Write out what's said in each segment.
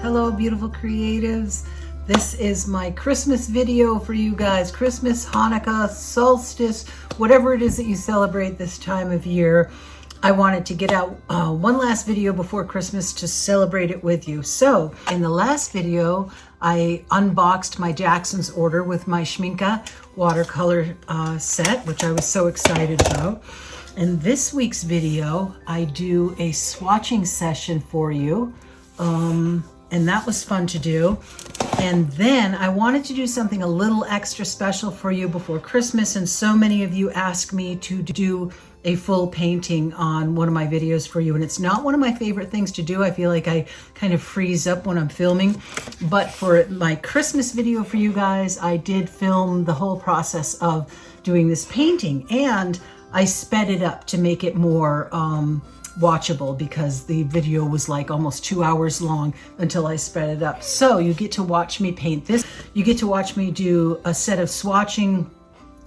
Hello, beautiful creatives. This is my Christmas video for you guys. Christmas, Hanukkah, solstice, whatever it is that you celebrate this time of year. I wanted to get out one last video before Christmas to celebrate it with you. So in the last video, I unboxed my Jackson's order with my Schmincke watercolor set, which I was so excited about. In this week's video, I do a swatching session for you. And that was fun to do. And then I wanted to do something a little extra special for you before Christmas. And so many of you asked me to do a full painting on one of my videos for you. And it's not one of my favorite things to do. I feel like I kind of freeze up when I'm filming. But for my Christmas video for you guys, I did film the whole process of doing this painting. And I sped it up to make it more watchable because the video was like almost 2 hours long until I sped it up. So you get to watch me paint this. You get to watch me do a set of swatching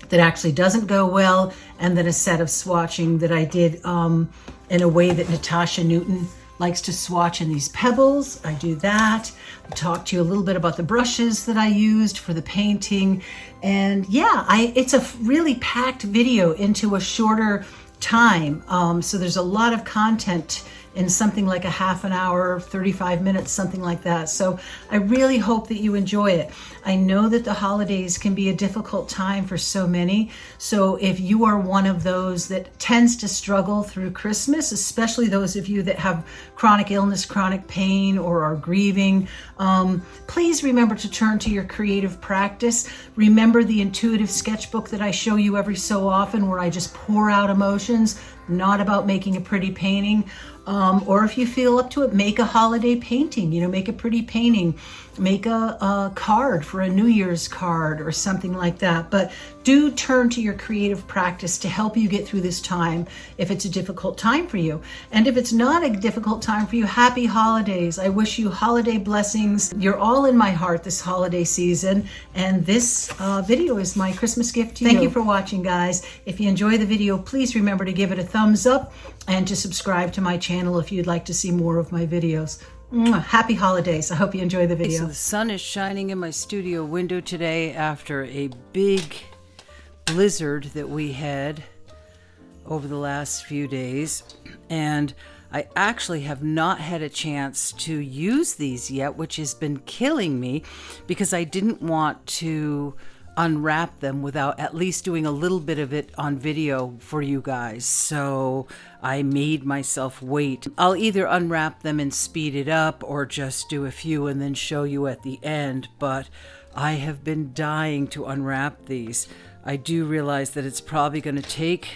that actually doesn't go well, and then a set of swatching that I did in a way that Natasha Newton likes to swatch in these pebbles. I do that. I talk to you a little bit about the brushes that I used for the painting. And yeah, it's a really packed video into a shorter time. So there's a lot of content in something like a half an hour, 35 minutes, something like that. So I really hope that you enjoy it. I know that the holidays can be a difficult time for so many. So if you are one of those that tends to struggle through Christmas, especially those of you that have chronic illness, chronic pain, or are grieving, please remember to turn to your creative practice. Remember the intuitive sketchbook that I show you every so often, where I just pour out emotions, not about making a pretty painting. Or if you feel up to it, make a holiday painting, make a pretty painting, make a card for a New Year's card or something like that. But do turn to your creative practice to help you get through this time if it's a difficult time for you. And if it's not a difficult time for you, happy holidays. I wish you holiday blessings. You're all in my heart this holiday season. And this video is my Christmas gift to you. Thank you for watching, guys. If you enjoy the video, please remember to give it a thumbs up and to subscribe to my channel if you'd like to see more of my videos. Happy holidays. I hope you enjoy the video. So the sun is shining in my studio window today after a big blizzard that we had over the last few days. And I actually have not had a chance to use these yet, which has been killing me because I didn't want to unwrap them without at least doing a little bit of it on video for you guys. So I made myself wait. I'll either unwrap them and speed it up or just do a few and then show you at the end, but I have been dying to unwrap these. I do realize that it's probably going to take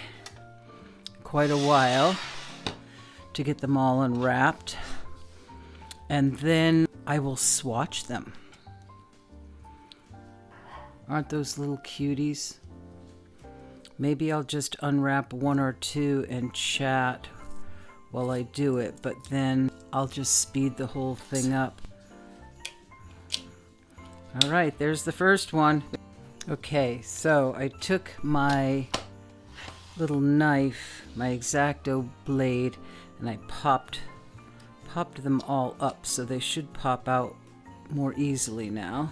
quite a while to get them all unwrapped, and then I will swatch them. Aren't those little cuties? Maybe I'll just unwrap one or two and chat while I do it, but then I'll just speed the whole thing up. All right, there's the first one. Okay, so I took my little knife, my X-Acto blade, and I popped them all up, so they should pop out more easily now.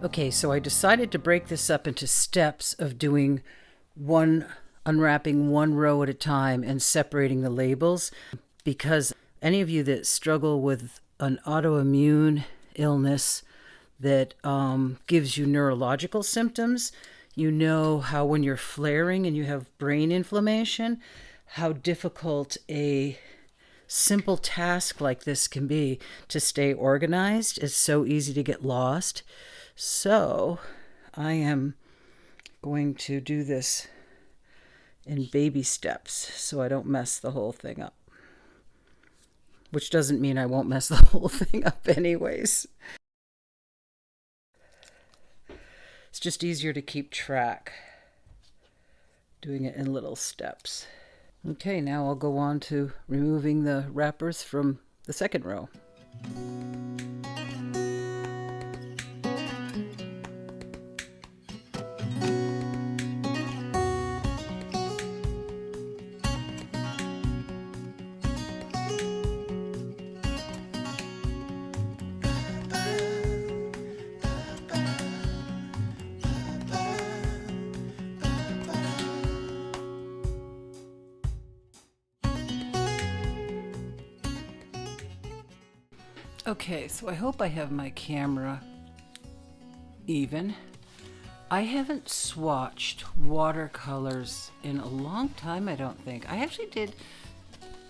Okay, so I decided to break this up into steps of doing unwrapping one row at a time and separating the labels, because any of you that struggle with an autoimmune illness that gives you neurological symptoms, you know how when you're flaring and you have brain inflammation, how difficult a simple task like this can be to stay organized. It's so easy to get lost. So I am going to do this in baby steps so I don't mess the whole thing up. which doesn't mean I won't mess the whole thing up anyways. It's just easier to keep track, doing it in little steps. Okay, now I'll go on to removing the wrappers from the second row. Okay, so I hope I have my camera even. I haven't swatched watercolors in a long time, I don't think. I actually did,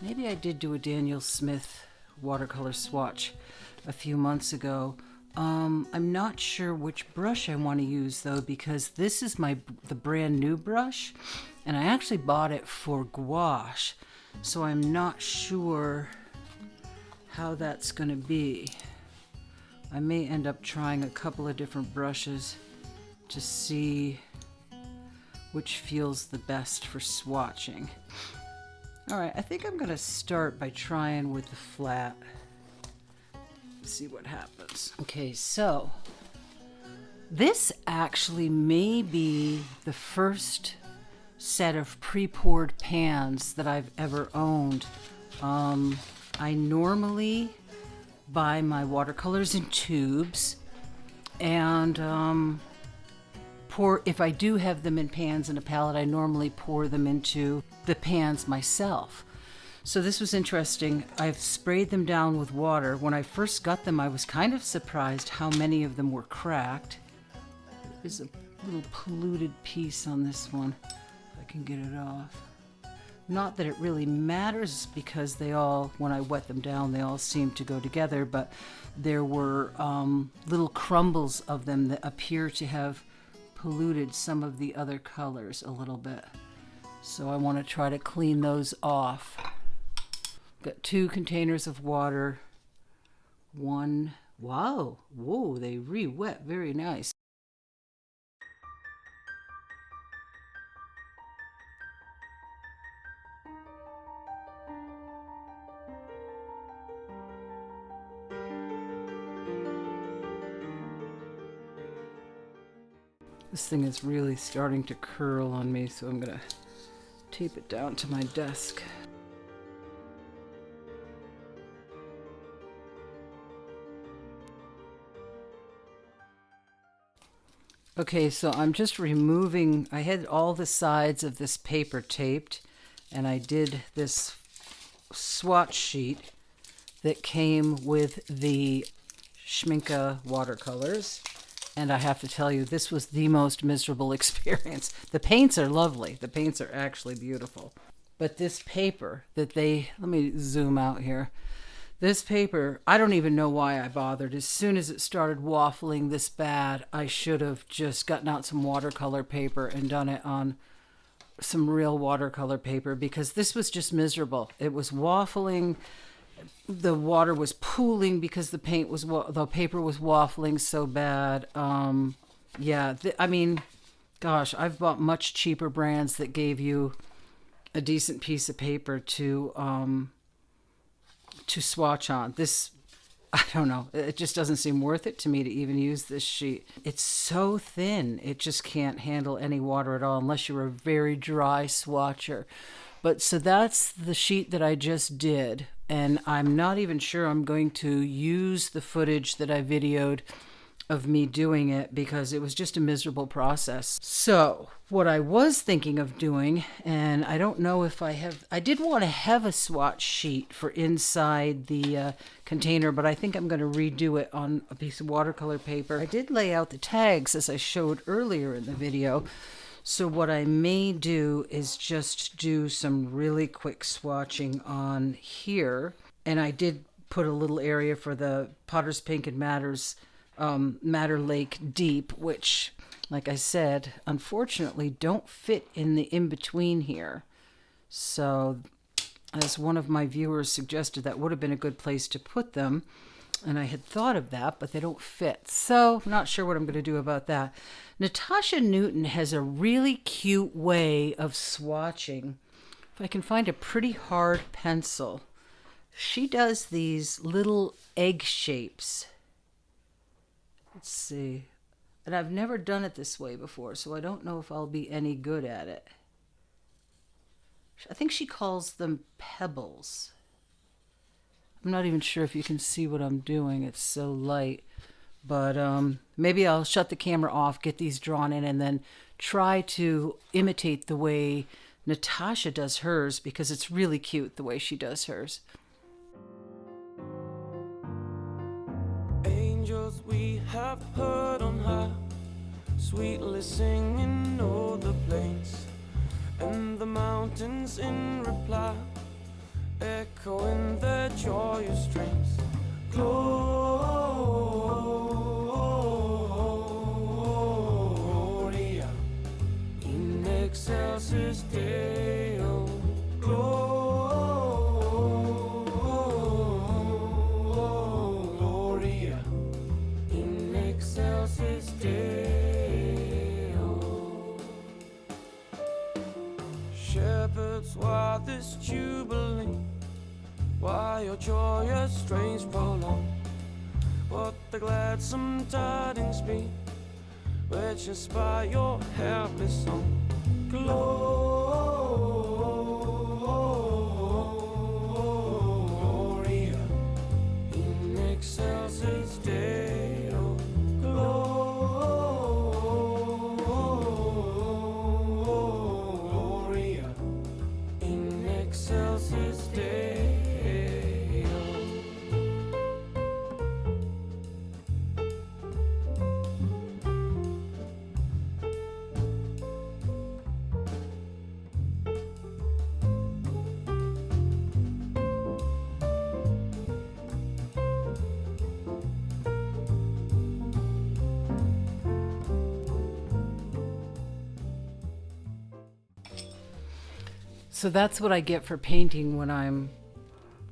maybe I did do a Daniel Smith watercolor swatch a few months ago. I'm not sure which brush I want to use though, because this is the brand new brush, and I actually bought it for gouache, so I'm not sure how that's going to be. I may end up trying a couple of different brushes to see which feels the best for swatching. Alright, I think I'm going to start by trying with the flat. See what happens. Okay, so this actually may be the first set of pre-poured pans that I've ever owned. I normally buy my watercolors in tubes and if I do have them in pans in a palette, I normally pour them into the pans myself. So this was interesting. I've sprayed them down with water. When I first got them, I was kind of surprised how many of them were cracked. There's a little polluted piece on this one, if I can get it off. Not that it really matters, because they all, when I wet them down, they all seem to go together, but there were little crumbles of them that appear to have polluted some of the other colors a little bit. So I want to try to clean those off. Got 2 containers of water. One, wow, whoa, they re-wet very nice. This thing is really starting to curl on me, so I'm gonna tape it down to my desk. Okay, so I'm just removing, I had all the sides of this paper taped, and I did this swatch sheet that came with the Schmincke Watercolors. And I have to tell you, this was the most miserable experience. The paints are lovely. The paints are actually beautiful. But this paper that let me zoom out here. This paper, I don't even know why I bothered. As soon as it started waffling this bad, I should have just gotten out some watercolor paper and done it on some real watercolor paper, because this was just miserable. It was waffling. The water was pooling because the paper was waffling so bad. Yeah, I mean, gosh, I've bought much cheaper brands that gave you a decent piece of paper to swatch on. This, I don't know, it just doesn't seem worth it to me to even use this sheet. It's so thin, it just can't handle any water at all unless you're a very dry swatcher. But so that's the sheet that I just did, and I'm not even sure I'm going to use the footage that I videoed of me doing it, because it was just a miserable process. So what I was thinking of doing, and I don't know if I did want to have a swatch sheet for inside the container, but I think I'm going to redo it on a piece of watercolor paper. I did lay out the tags as I showed earlier in the video. So what I may do is just do some really quick swatching on here. And I did put a little area for the Potter's Pink and Madder Lake Deep, which, like I said, unfortunately don't fit in the in-between here. So as one of my viewers suggested, that would have been a good place to put them. And I had thought of that, but they don't fit. So I'm not sure what I'm going to do about that. Natasha Newton has a really cute way of swatching. If I can find a pretty hard pencil. She does these little egg shapes. Let's see. And I've never done it this way before, so I don't know if I'll be any good at it. I think she calls them pebbles. I'm not even sure if you can see what I'm doing. It's so light. But maybe I'll shut the camera off, get these drawn in, and then try to imitate the way Natasha does hers, because it's really cute the way she does hers. Angels we have heard on high, sweetly singing o'er the plains, and the mountains in reply, echoing their joyous strains. Gloria in excelsis Deo. Gloria in excelsis Deo. Shepherds, why this jubilee? Why your joyous strains prolong? What the gladsome tidings be, which inspire your happy song? Gloria in excelsis Deo. Gloria in excelsis Deo. So that's what I get for painting when I'm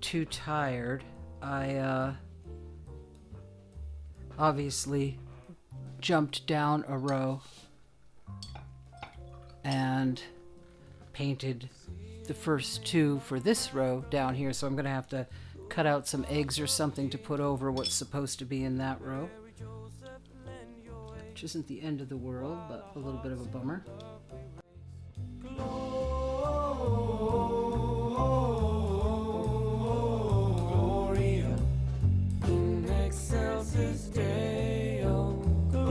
too tired. I obviously jumped down a row and painted the first two for this row down here, so I'm going to have to cut out some eggs or something to put over what's supposed to be in that row, which isn't the end of the world, but a little bit of a bummer. Gloria in excelsis Deo. Gloria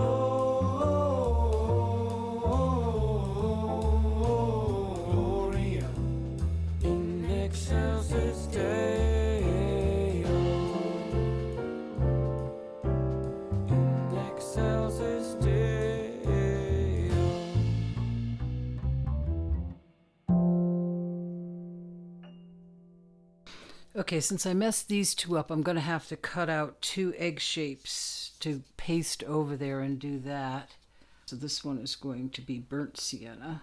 in excelsis Deo. In excelsis Deo. Okay, since I messed these two up, I'm going to have to cut out two egg shapes to paste over there and do that. So this one is going to be burnt sienna.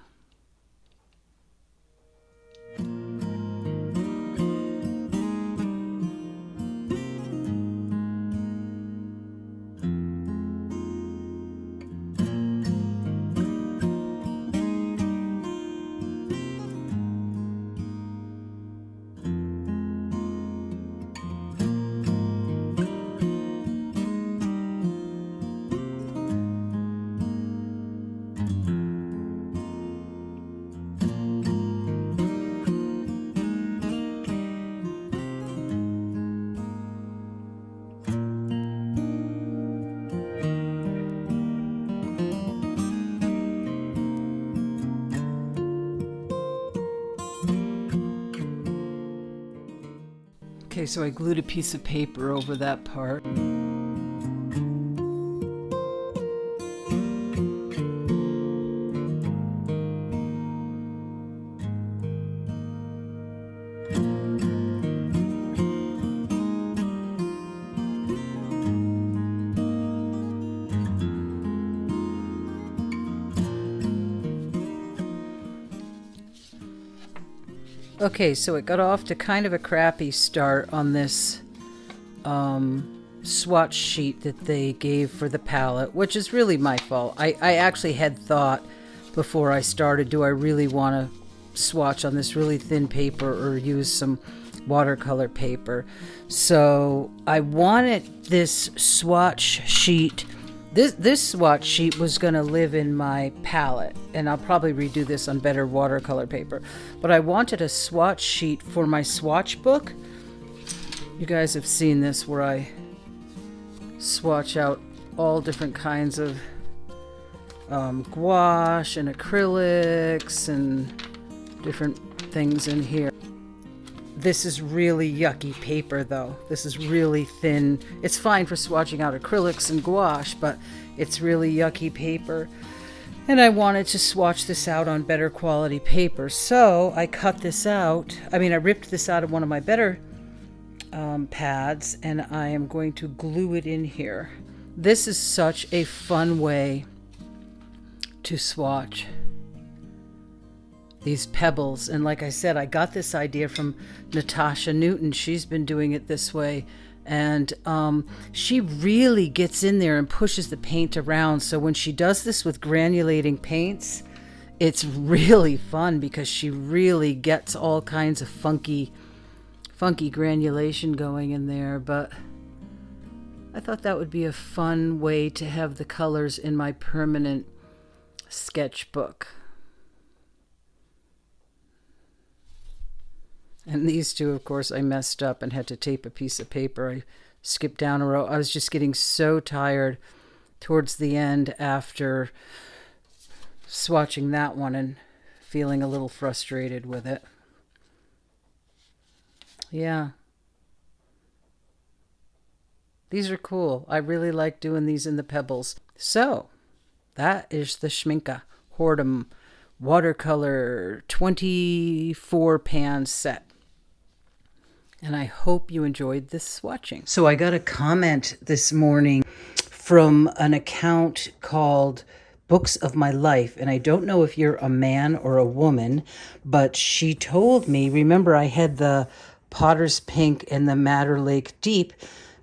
Okay, so I glued a piece of paper over that part. Okay, so it got off to kind of a crappy start on this swatch sheet that they gave for the palette, which is really my fault. I actually had thought before I started, do I really want to swatch on this really thin paper or use some watercolor paper? So I wanted this swatch sheet. This swatch sheet was going to live in my palette, and I'll probably redo this on better watercolor paper. But I wanted a swatch sheet for my swatch book. You guys have seen this where I swatch out all different kinds of gouache and acrylics and different things in here. This is really yucky paper though. This is really thin. It's fine for swatching out acrylics and gouache, but it's really yucky paper. And I wanted to swatch this out on better quality paper. So I cut this out. I ripped this out of one of my better pads, and I am going to glue it in here. This is such a fun way to swatch these pebbles. And like I said, I got this idea from Natasha Newton. She's been doing it this way, and she really gets in there and pushes the paint around. So when she does this with granulating paints, it's really fun because she really gets all kinds of funky granulation going in there. But I thought that would be a fun way to have the colors in my permanent sketchbook. And these two, of course, I messed up and had to tape a piece of paper. I skipped down a row. I was just getting so tired towards the end after swatching that one and feeling a little frustrated with it. Yeah. These are cool. I really like doing these in the pebbles. So, that is the Schmincke Watercolor 24 pan set. And I hope you enjoyed this swatching. So I got a comment this morning from an account called Books of My Life. And I don't know if you're a man or a woman, but she told me, remember I had the Potter's Pink and the Madder Lake Deep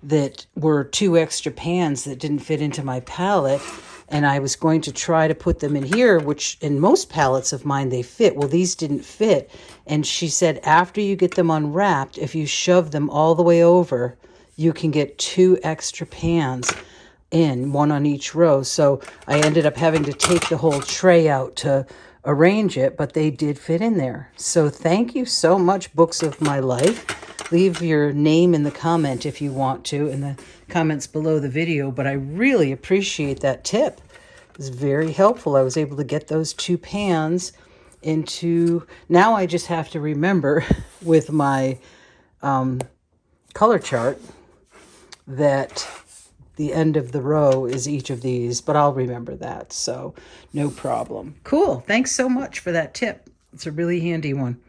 that were 2 extra pans that didn't fit into my palette. And I was going to try to put them in here, which in most palettes of mine, they fit. Well, these didn't fit. And she said, after you get them unwrapped, if you shove them all the way over, you can get 2 extra pans in, 1 on each row. So I ended up having to take the whole tray out to arrange it, but they did fit in there. So thank you so much, Books of My Life. Leave your name in the comment if you want to, in the comments below the video, but I really appreciate that tip. It was very helpful. I was able to get those 2 pans into, now I just have to remember with my color chart that the end of the row is each of these, but I'll remember that, so no problem. Cool. Thanks so much for that tip. It's a really handy one.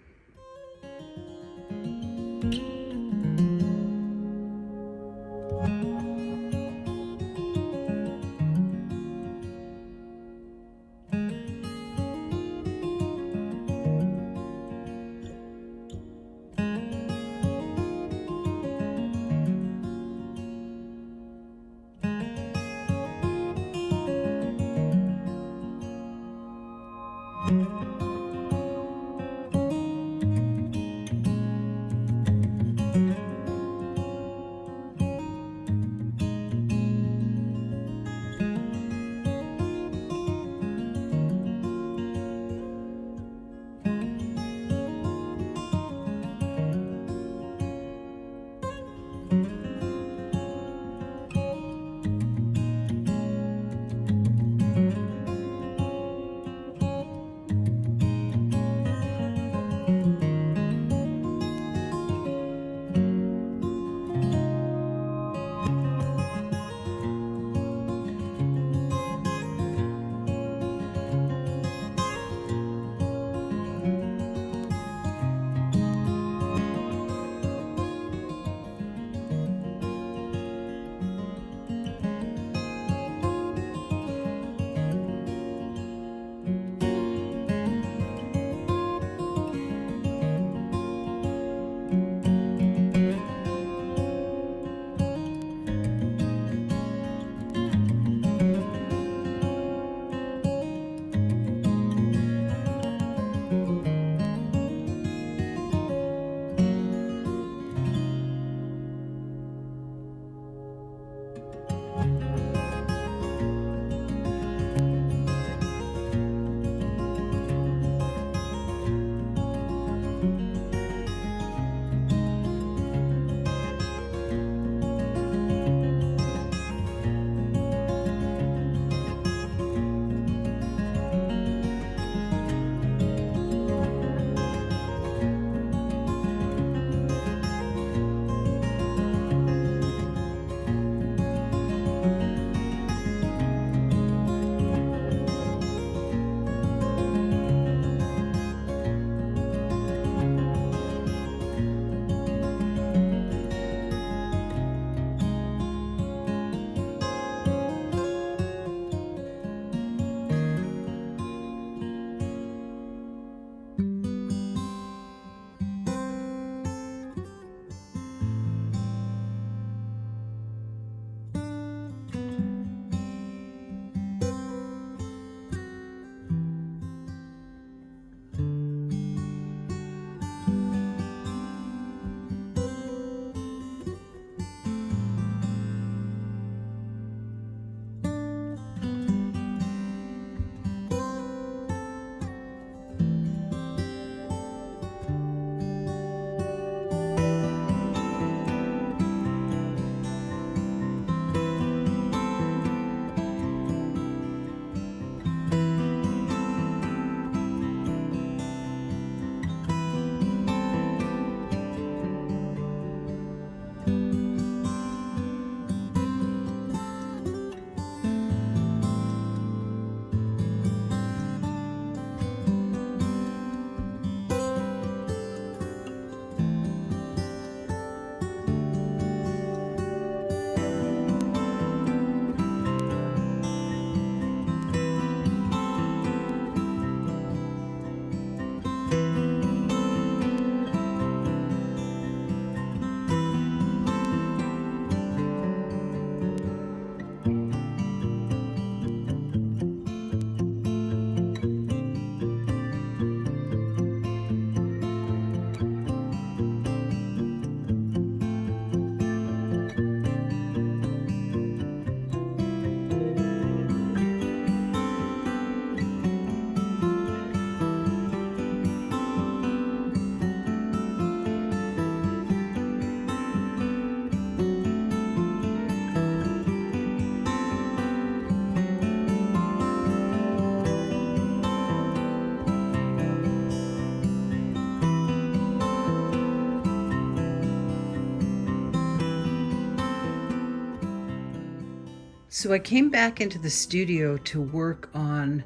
So I came back into the studio to work on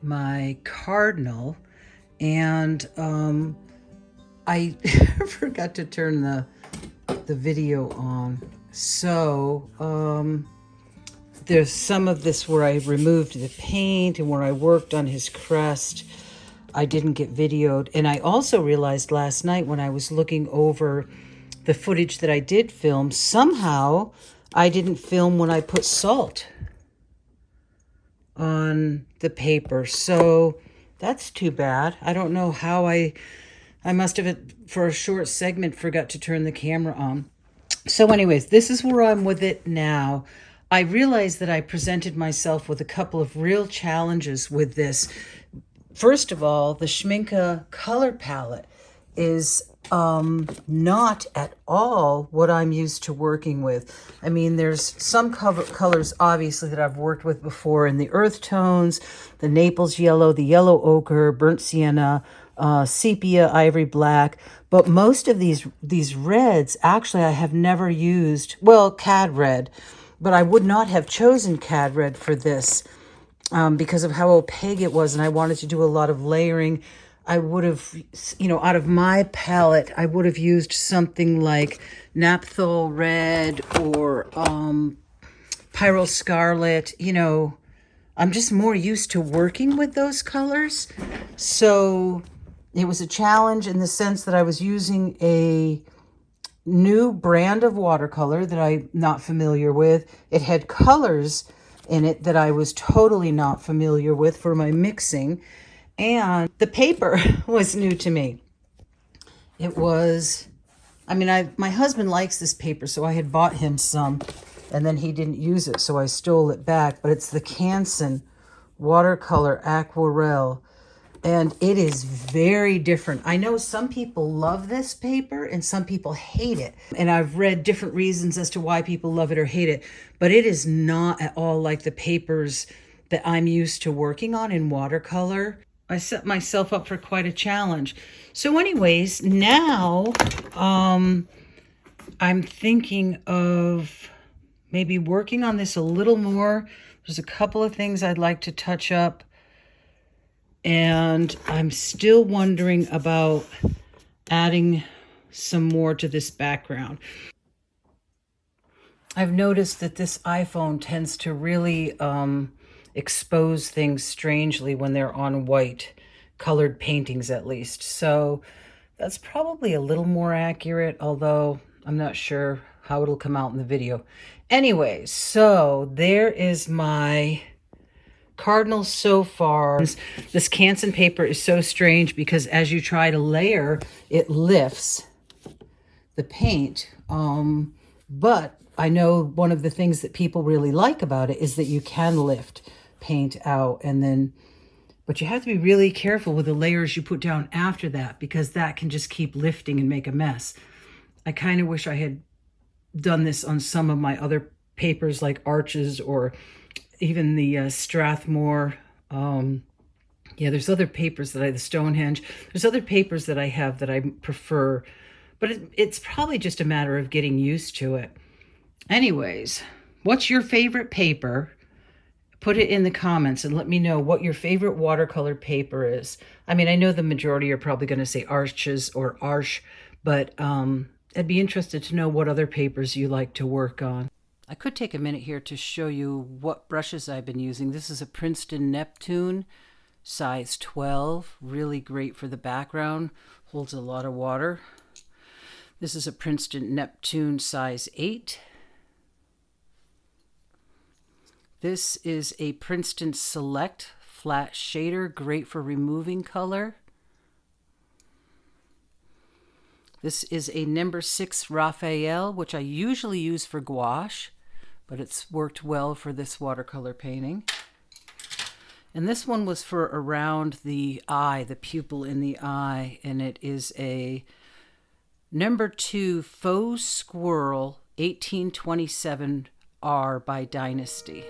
my Cardinal, and I forgot to turn the video on. So there's some of this where I removed the paint and where I worked on his crest. I didn't get videoed. And I also realized last night when I was looking over the footage that I did film, somehow I didn't film when I put salt on the paper. So that's too bad. I don't know how I must have, for a short segment, forgot to turn the camera on. So anyways, this is where I'm with it now. I realized that I presented myself with a couple of real challenges with this. First of all, the Schmincke color palette is not at all what I'm used to working with. I mean, there's some colors, obviously, that I've worked with before in the earth tones, the Naples yellow, the yellow ochre, burnt sienna, sepia, ivory black. But most of these reds, actually, I have never used, well, cad red, but I would not have chosen cad red for this. Because of how opaque it was, and I wanted to do a lot of layering. I would have, out of my palette, I would have used something like Naphthol Red or Pyro Scarlet. I'm just more used to working with those colors. So it was a challenge in the sense that I was using a new brand of watercolor that I'm not familiar with. It had colors in it that I was totally not familiar with for my mixing, and the paper was new to me. It was, my husband likes this paper, so I had bought him some, and then he didn't use it, so I stole it back, but it's the Canson Watercolor Aquarelle, and it is very different. I know some people love this paper and some people hate it. And I've read different reasons as to why people love it or hate it. But it is not at all like the papers that I'm used to working on in watercolor. I set myself up for quite a challenge. So anyways, now I'm thinking of maybe working on this a little more. There's a couple of things I'd like to touch up. And I'm still wondering about adding some more to this background. I've noticed that this iPhone tends to really expose things strangely when they're on white, colored paintings at least. So that's probably a little more accurate, although I'm not sure how it'll come out in the video. Anyways, so there is my Cardinal so far. This Canson paper is so strange because as you try to layer, it lifts the paint. But I know one of the things that people really like about it is that you can lift paint out, but you have to be really careful with the layers you put down after that, because that can just keep lifting and make a mess. I kind of wish I had done this on some of my other papers like Arches or even the Strathmore. There's other papers that the Stonehenge. There's other papers that I have that I prefer, but it's probably just a matter of getting used to it. Anyways, what's your favorite paper? Put it in the comments and let me know what your favorite watercolor paper is. I know the majority are probably going to say Arches or Arche, but I'd be interested to know what other papers you like to work on. I could take a minute here to show you what brushes I've been using. This is a Princeton Neptune, size 12, really great for the background, holds a lot of water. This is a Princeton Neptune, size 8. This is a Princeton Select flat shader, great for removing color. This is a number 6 Raphael, which I usually use for gouache, but it's worked well for this watercolor painting. And this one was for around the eye, the pupil in the eye, and it is a number 2 Faux Squirrel 1827 R by Dynasty.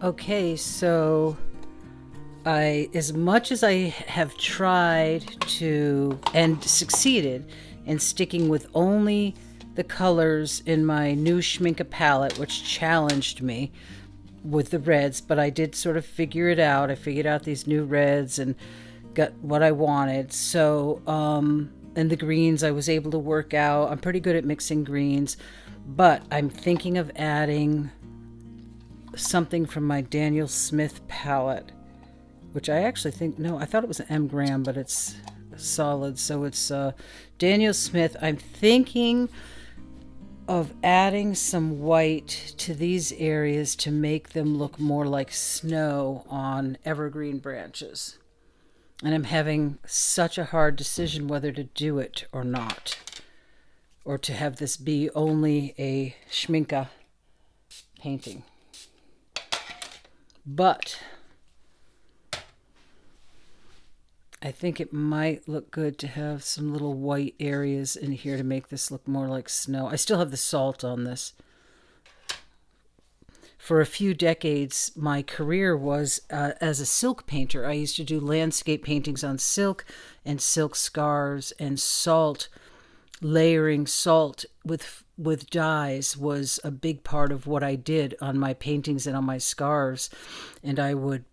Okay, so as much as I have tried to and succeeded in sticking with only the colors in my new Schmincke palette, which challenged me with the reds, but I did sort of figure it out. I figured out these new reds and got what I wanted. So, and the greens I was able to work out. I'm pretty good at mixing greens, but I'm thinking of adding something from my Daniel Smith palette, which I actually think, no, I thought it was an M. Graham, but it's solid. So it's Daniel Smith. I'm thinking of adding some white to these areas to make them look more like snow on evergreen branches. And I'm having such a hard decision whether to do it or not, or to have this be only a Schmincke painting. But I think it might look good to have some little white areas in here to make this look more like snow. I still have the salt on this. For a few decades, my career was as a silk painter. I used to do landscape paintings on silk and silk scarves, and salt, layering salt with dyes was a big part of what I did on my paintings and on my scarves. And I would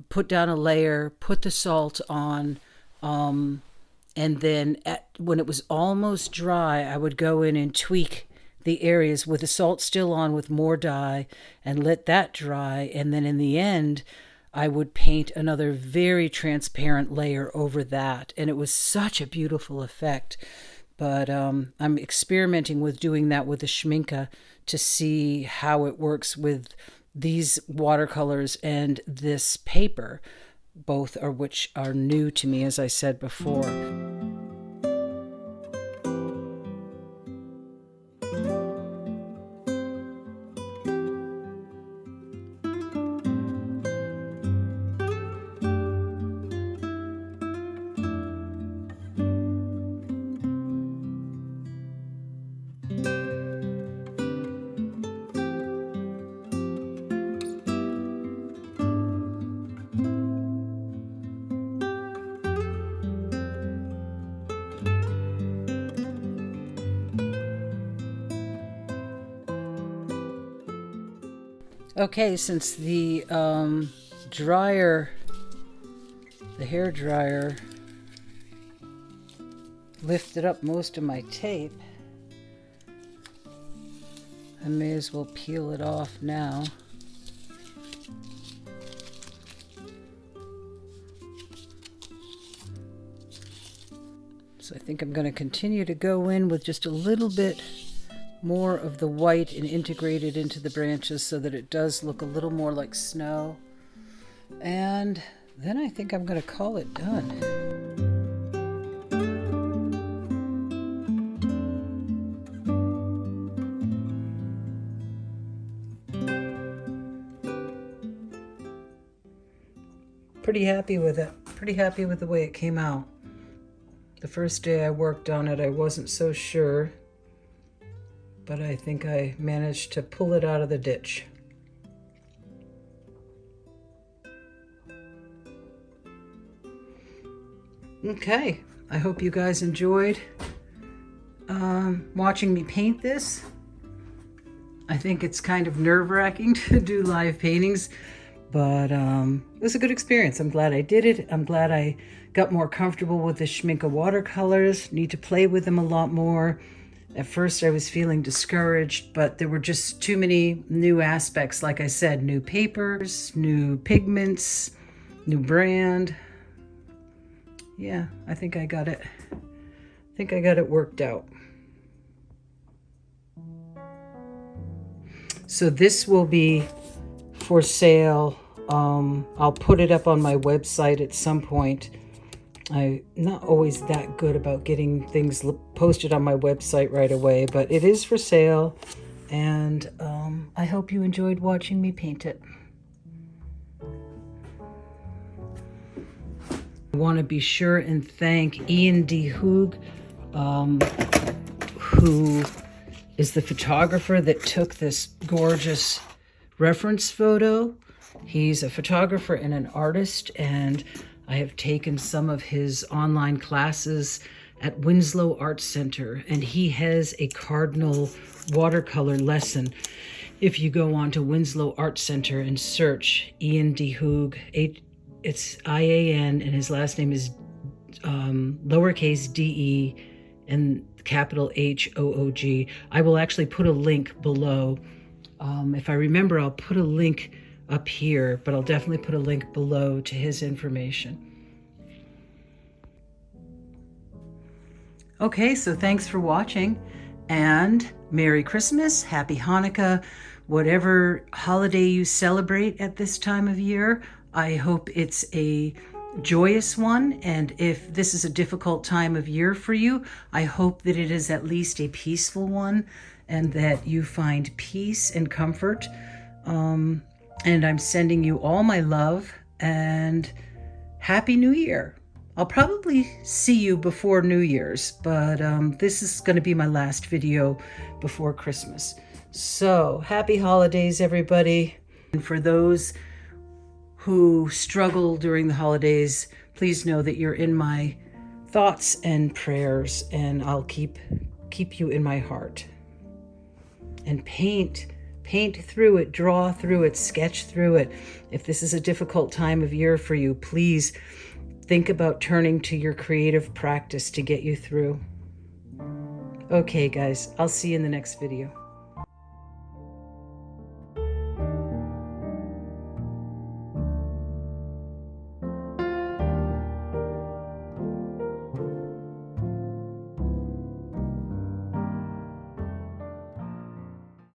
put down a layer, put the salt on, and then when it was almost dry, I would go in and tweak the areas with the salt still on with more dye and let that dry. And then in the end, I would paint another very transparent layer over that. And it was such a beautiful effect. But I'm experimenting with doing that with the Schmincke to see how it works with these watercolors and this paper, both of which are new to me, as I said before. Okay, since the hair dryer lifted up most of my tape, I may as well peel it off now. So I think I'm going to continue to go in with just a little bit more of the white and integrate it into the branches so that it does look a little more like snow. And then I think I'm going to call it done. Pretty happy with it. Pretty happy with the way it came out. The first day I worked on it, I wasn't so sure, but I think I managed to pull it out of the ditch. Okay, I hope you guys enjoyed watching me paint this. I think it's kind of nerve-wracking to do live paintings, but it was a good experience. I'm glad I did it. I'm glad I got more comfortable with the Schmincke watercolors. Need to play with them a lot more. At first I was feeling discouraged, but there were just too many new aspects. Like I said, new papers, new pigments, new brand. Yeah, I think I got it. I think I got it worked out. So this will be for sale. I'll put it up on my website at some point. I'm not always that good about getting things posted on my website right away, but it is for sale, and I hope you enjoyed watching me paint it. I want to be sure and thank Ian D. Hoog, who is the photographer that took this gorgeous reference photo He's a photographer and an artist, and I have taken some of his online classes at Winslow Art Center, and he has a Cardinal watercolor lesson. If you go on to Winslow Art Center and search Ian de Hoog, it's I-A-N, and his last name is lowercase d-e and capital H-O-O-G. I will actually put a link below. If I remember, I'll put a link up here, but I'll definitely put a link below to his information. Okay, so thanks for watching, and Merry Christmas, Happy Hanukkah, whatever holiday you celebrate at this time of year. I hope it's a joyous one, and if this is a difficult time of year for you, I hope that it is at least a peaceful one and that you find peace and comfort. And I'm sending you all my love and Happy New Year. I'll probably see you before New Year's, but this is going to be my last video before Christmas. So happy holidays, everybody. And for those who struggle during the holidays, please know that you're in my thoughts and prayers, and I'll keep you in my heart. And paint through it, draw through it, sketch through it. If this is a difficult time of year for you, please think about turning to your creative practice to get you through. Okay, guys, I'll see you in the next video.